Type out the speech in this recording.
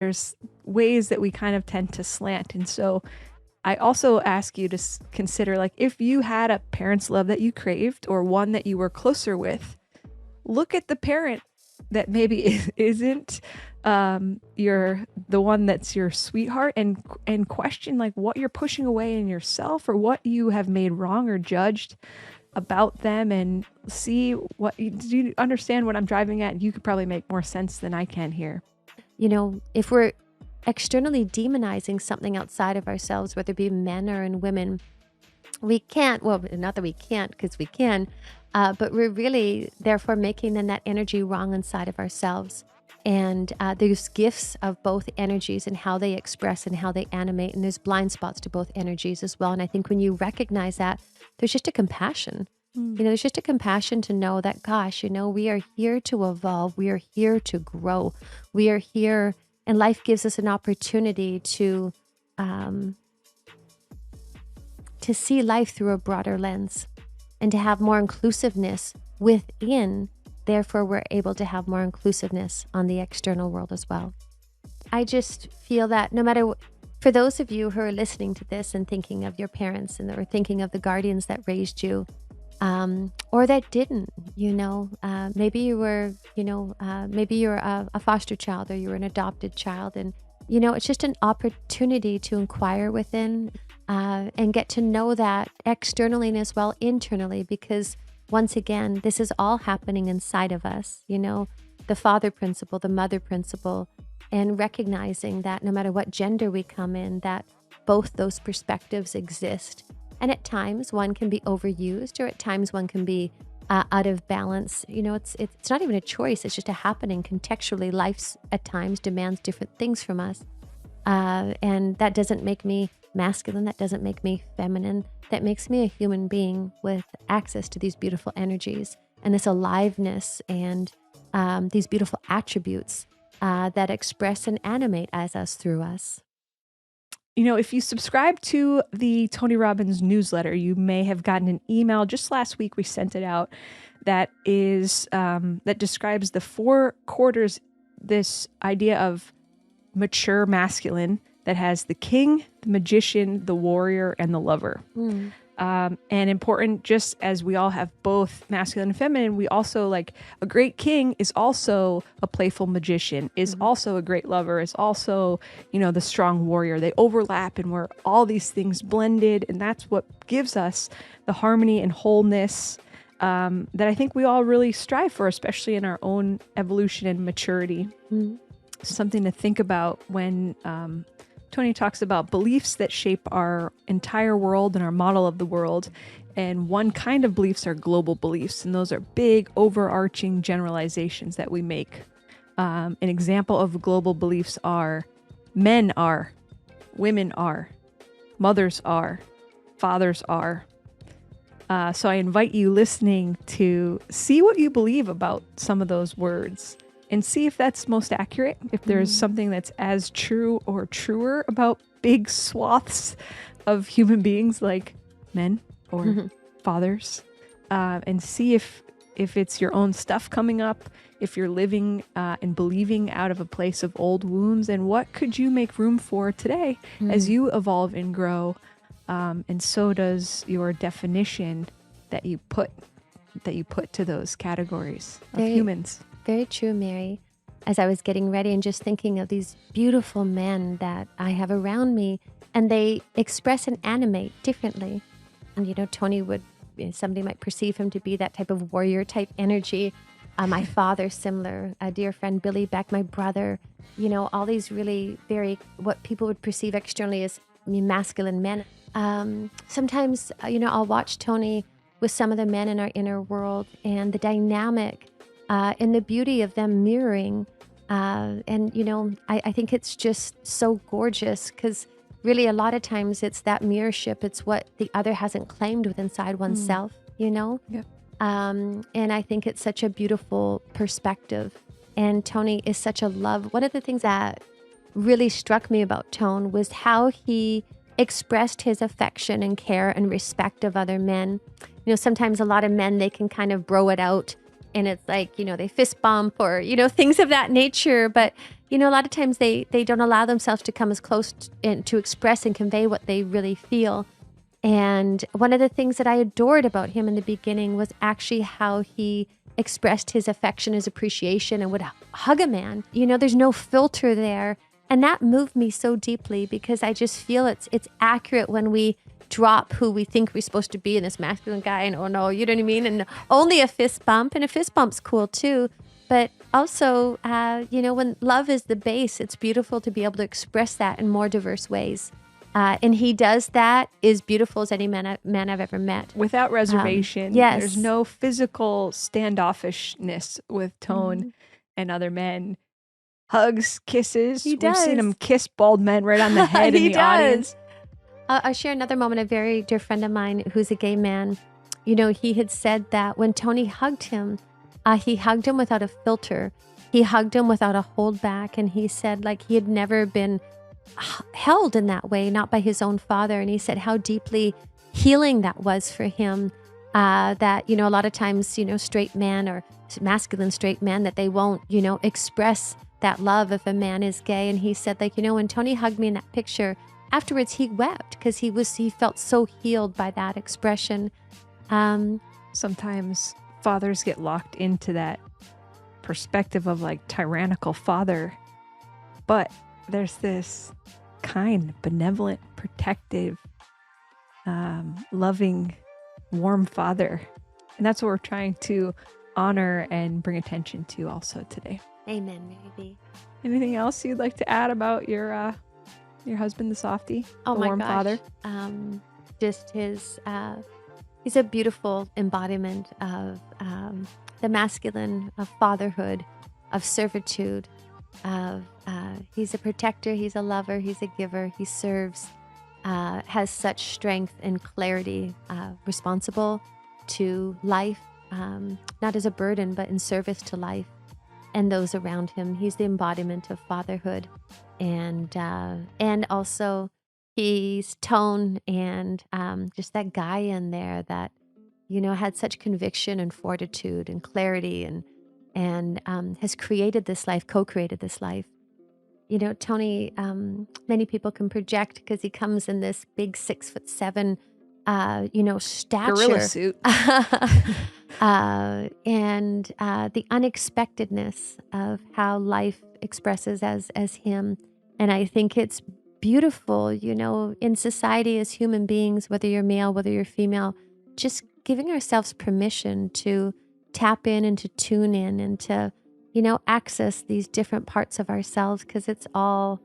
there's ways that we kind of tend to slant. And so I also ask you to consider, like, if you had a parent's love that you craved or one that you were closer with, look at the parent that maybe isn't your the one that's your sweetheart, and question like what you're pushing away in yourself or what you have made wrong or judged about them, and see what do you understand what I'm driving at? You could probably make more sense than I can here. If we're externally demonizing something outside of ourselves, whether it be men or in women, we can't, well, not that we can't, because we can, but we're really therefore making then that energy wrong inside of ourselves. And there's gifts of both energies and how they express and how they animate. And there's blind spots to both energies as well. And I think when you recognize that, there's just a compassion. There's just a compassion to know that, gosh, we are here to evolve. We are here to grow. We are here, and life gives us an opportunity to see life through a broader lens and to have more inclusiveness within. Therefore, we're able to have more inclusiveness on the external world as well. I just feel that no matter for those of you who are listening to this and thinking of your parents or thinking of the guardians that raised you, or that didn't, maybe you were, maybe you're a foster child or you were an adopted child. And, it's just an opportunity to inquire within and get to know that externally and as well internally, because once again, this is all happening inside of us, the father principle, the mother principle, and recognizing that no matter what gender we come in, that both those perspectives exist. And at times one can be overused, or at times one can be out of balance. It's not even a choice. It's just a happening contextually. Life at times demands different things from us. And that doesn't make me masculine. That doesn't make me feminine. That makes me a human being with access to these beautiful energies and this aliveness and these beautiful attributes that express and animate as us through us. If you subscribe to the Tony Robbins newsletter, you may have gotten an email just last week. We sent it out that describes the 4 quarters, this idea of mature masculine that has the king, the magician, the warrior, and the lover. And important, just as we all have both masculine and feminine, we also, like, a great king is also a playful magician, is also a great lover, is also, the strong warrior. They overlap, and we're all these things blended. And that's what gives us the harmony and wholeness that I think we all really strive for, especially in our own evolution and maturity. Something to think about when Tony talks about beliefs that shape our entire world and our model of the world. And one kind of beliefs are global beliefs. And those are big, overarching generalizations that we make. An example of global beliefs are men are, women are, mothers are, fathers are. So I invite you listening to see what you believe about some of those words and see if that's most accurate, if there's something that's as true or truer about big swaths of human beings like men or fathers, and see if it's your own stuff coming up, if you're living and believing out of a place of old wounds, and what could you make room for today as you evolve and grow, and so does your definition that you put to those categories of humans. Very true, Mary. As I was getting ready and just thinking of these beautiful men that I have around me, and they express and animate differently. And, Tony somebody might perceive him to be that type of warrior type energy. My father, similar. A dear friend, Billy Beck, my brother, all these really very, what people would perceive externally as masculine men. Sometimes, I'll watch Tony with some of the men in our inner world, and the dynamic and the beauty of them mirroring. I think it's just so gorgeous, because really a lot of times it's that mirrorship. It's what the other hasn't claimed with inside oneself, Yeah. And I think it's such a beautiful perspective. And Tony is such a love. One of the things that really struck me about Tone was how he expressed his affection and care and respect of other men. Sometimes a lot of men, they can kind of bro it out, and it's like, they fist bump or, things of that nature. But a lot of times they don't allow themselves to come as close and to express and convey what they really feel. And one of the things that I adored about him in the beginning was actually how he expressed his affection, his appreciation, and would hug a man. There's no filter there. And that moved me so deeply because I just feel it's accurate when we drop who we think we're supposed to be in this masculine guy. And oh no, you know what I mean? And only a fist bump, and a fist bump's cool too. But also, when love is the base, it's beautiful to be able to express that in more diverse ways. And he does that as beautiful as any man I've ever met. Without reservation. Yes. There's no physical standoffishness with Tone and other men. Hugs, kisses. He We've seen does. him kiss bald men right on the head in He the does. audience. I'll share another moment. A very dear friend of mine who's a gay man, he had said that when Tony hugged him, he hugged him without a filter. He hugged him without a holdback. And he said like he had never been held in that way, not by his own father. And he said how deeply healing that was for him. That, a lot of times, straight men or masculine straight men, that they won't, express that love if a man is gay. And he said like, when Tony hugged me in that picture, afterwards he wept because he felt so healed by that expression. Sometimes fathers get locked into that perspective of like tyrannical father, but there's this kind, benevolent, protective, loving, warm father. And that's what we're trying to honor and bring attention to also today. Amen, Mary B. Anything else you'd like to add about your husband, the softie, Oh the my warm gosh. father? Just he's a beautiful embodiment of the masculine, of fatherhood, of servitude, he's a protector, he's a lover, he's a giver, he serves, has such strength and clarity, responsible to life, not as a burden, but in service to life and those around him. He's the embodiment of fatherhood. And also he's Tone and just that guy in there that, had such conviction and fortitude and clarity and has created this life, co-created this life. Tony, many people can project because he comes in this big 6'7", stature. Gorilla suit. And the unexpectedness of how life expresses as him. And I think it's beautiful, in society as human beings, whether you're male, whether you're female, just giving ourselves permission to tap in and to tune in and to, access these different parts of ourselves because it's all